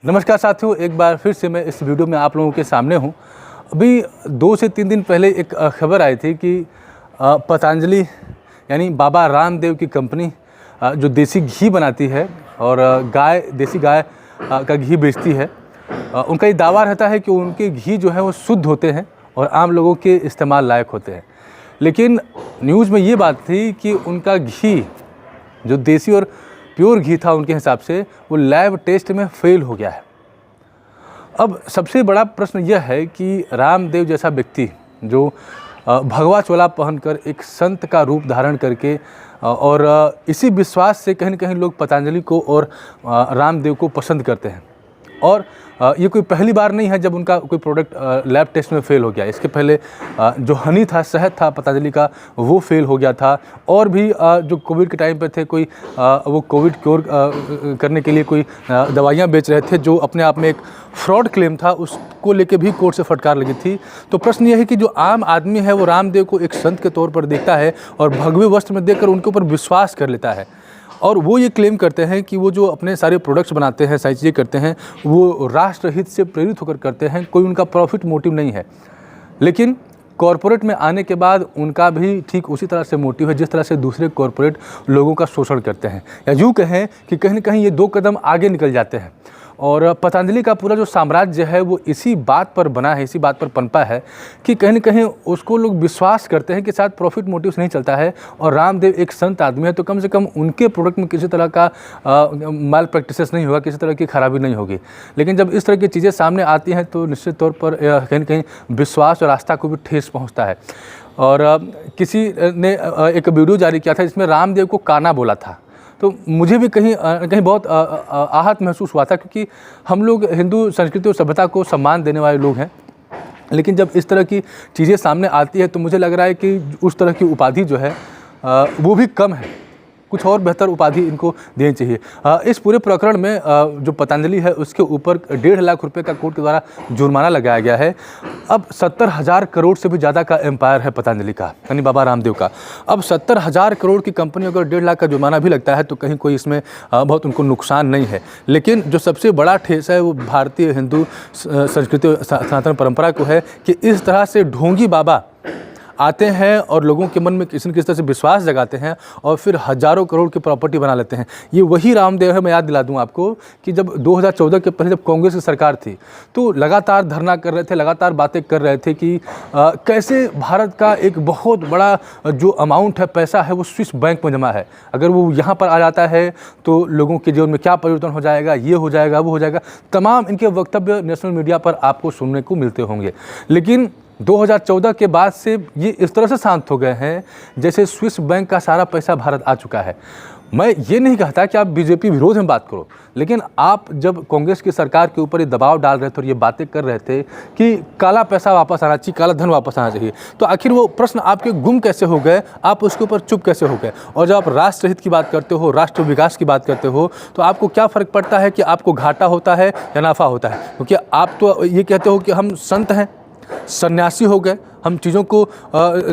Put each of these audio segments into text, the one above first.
नमस्कार साथियों, एक बार फिर से मैं इस वीडियो में आप लोगों के सामने हूं। अभी 2 से 3 दिन पहले एक खबर आई थी कि पतंजलि यानी बाबा रामदेव की कंपनी जो देसी घी बनाती है और देसी गाय का घी बेचती है, उनका ये दावा रहता है कि उनके घी जो है वो शुद्ध होते हैं और आम लोगों के इस्तेमाल लायक होते हैं। लेकिन न्यूज़ में ये बात थी कि उनका घी जो देसी और प्योर घी था उनके हिसाब से वो लैब टेस्ट में फेल हो गया है। अब सबसे बड़ा प्रश्न यह है कि रामदेव जैसा व्यक्ति जो भगवा चोला पहनकर एक संत का रूप धारण करके और इसी विश्वास से कहीं न कहीं लोग पतंजलि को और रामदेव को पसंद करते हैं। और ये कोई पहली बार नहीं है जब उनका कोई प्रोडक्ट लैब टेस्ट में फ़ेल हो गया। इसके पहले जो हनी था, शहद था पतंजलि का, वो फ़ेल हो गया था। और भी जो कोविड के टाइम पे थे, कोई वो कोविड क्योर करने के लिए कोई दवाइयाँ बेच रहे थे जो अपने आप में एक फ्रॉड क्लेम था, उसको लेके भी कोर्ट से फटकार लगी थी। तो प्रश्न ये है कि जो आम आदमी है वो रामदेव को एक संत के तौर पर देखता है और भगवे वस्त्र में देखकर उनके ऊपर विश्वास कर लेता है। और वो ये क्लेम करते हैं कि वो जो अपने सारे प्रोडक्ट्स बनाते हैं, सारी चीज़ें करते हैं, वो राष्ट्र हित से प्रेरित होकर करते हैं, कोई उनका प्रॉफिट मोटिव नहीं है। लेकिन कॉरपोरेट में आने के बाद उनका भी ठीक उसी तरह से मोटिव है जिस तरह से दूसरे कॉरपोरेट लोगों का शोषण करते हैं, या यूँ कहें कि कहीं न कहीं ये 2 कदम आगे निकल जाते हैं। और पतंजलि का पूरा जो साम्राज्य है वो इसी बात पर बना है, इसी बात पर पनपा है कि कहीं न कहीं उसको लोग विश्वास करते हैं कि शायद प्रॉफिट मोटिव से नहीं चलता है और रामदेव एक संत आदमी है, तो कम से कम उनके प्रोडक्ट में किसी तरह का माल प्रैक्टिसेस नहीं होगा, किसी तरह की खराबी नहीं होगी। लेकिन जब इस तरह की चीज़ें सामने आती हैं तो निश्चित तौर पर कहीं न कहीं विश्वास और आस्था को भी ठेस पहुँचता है। और किसी ने एक वीडियो जारी किया था जिसमें रामदेव को काना बोला था, तो मुझे भी कहीं बहुत आहत महसूस हुआ था, क्योंकि हम लोग हिंदू संस्कृति और सभ्यता को सम्मान देने वाले लोग हैं। लेकिन जब इस तरह की चीज़ें सामने आती है तो मुझे लग रहा है कि उस तरह की उपाधि जो है वो भी कम है, कुछ और बेहतर उपाधि इनको देनी चाहिए। इस पूरे प्रकरण में जो पतंजलि है उसके ऊपर 1.5 लाख रुपए का कोर्ट के द्वारा जुर्माना लगाया गया है। अब 70,000 करोड़ से भी ज़्यादा का एम्पायर है पतंजलि का, यानी बाबा रामदेव का। अब 70,000 करोड़ की कंपनी अगर 1.5 लाख का जुर्माना भी लगता है तो कहीं कोई इसमें बहुत उनको नुकसान नहीं है। लेकिन जो सबसे बड़ा ठेस है वो भारतीय हिंदू संस्कृति और सनातन परंपरा को है कि इस तरह से ढोंगी बाबा आते हैं और लोगों के मन में किसी न किसी तरह से विश्वास जगाते हैं और फिर हज़ारों करोड़ की प्रॉपर्टी बना लेते हैं। ये वही रामदेव है। मैं याद दिला दूं आपको कि जब 2014 के पहले जब कांग्रेस की सरकार थी तो लगातार धरना कर रहे थे, लगातार बातें कर रहे थे कि कैसे भारत का एक बहुत बड़ा जो अमाउंट है, पैसा है, वो स्विस बैंक में जमा है, अगर वो यहाँ पर आ जाता है तो लोगों के जीवन में क्या परिवर्तन हो जाएगा, ये हो जाएगा, वो हो जाएगा। तमाम इनके वक्तव्य नेशनल मीडिया पर आपको सुनने को मिलते होंगे। लेकिन 2014 के बाद से ये इस तरह से शांत हो गए हैं जैसे स्विस बैंक का सारा पैसा भारत आ चुका है। मैं ये नहीं कहता कि आप बीजेपी विरोध में बात करो, लेकिन आप जब कांग्रेस की सरकार के ऊपर ये दबाव डाल रहे थे और ये बातें कर रहे थे कि काला पैसा वापस आना चाहिए, काला धन वापस आना चाहिए, तो आखिर वो प्रश्न आपके गुम कैसे हो गए, आप उसके ऊपर चुप कैसे हो गए? और जब आप राष्ट्र हित की बात करते हो, राष्ट्र विकास की बात करते हो, तो आपको क्या फ़र्क पड़ता है कि आपको घाटा होता है या नफ़ा होता है? क्योंकि आप तो ये कहते हो कि हम संत हैं, सन्यासी हो गए, हम चीज़ों को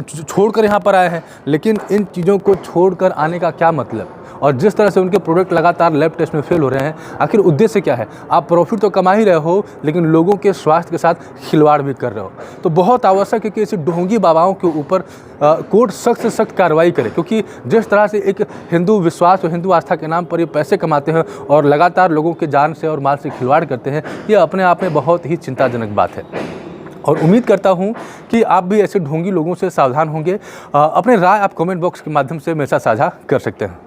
छोड़कर यहाँ पर आए हैं। लेकिन इन चीज़ों को छोड़कर आने का क्या मतलब? और जिस तरह से उनके प्रोडक्ट लगातार लैब टेस्ट में फेल हो रहे हैं, आखिर उद्देश्य क्या है? आप प्रॉफिट तो कमा ही रहे हो, लेकिन लोगों के स्वास्थ्य के साथ खिलवाड़ भी कर रहे हो। तो बहुत आवश्यक है कि ऐसे ढोंगी बाबाओं के ऊपर कोर्ट सख्त से सख्त कार्रवाई करे, क्योंकि जिस तरह से एक हिंदू विश्वास और हिंदू आस्था के नाम पर ये पैसे कमाते हैं और लगातार लोगों के जान से और माल से खिलवाड़ करते हैं, ये अपने आप में बहुत ही चिंताजनक बात है। और उम्मीद करता हूं कि आप भी ऐसे ढोंगी लोगों से सावधान होंगे। अपने राय आप कमेंट बॉक्स के माध्यम से मेरे साथ साझा कर सकते हैं।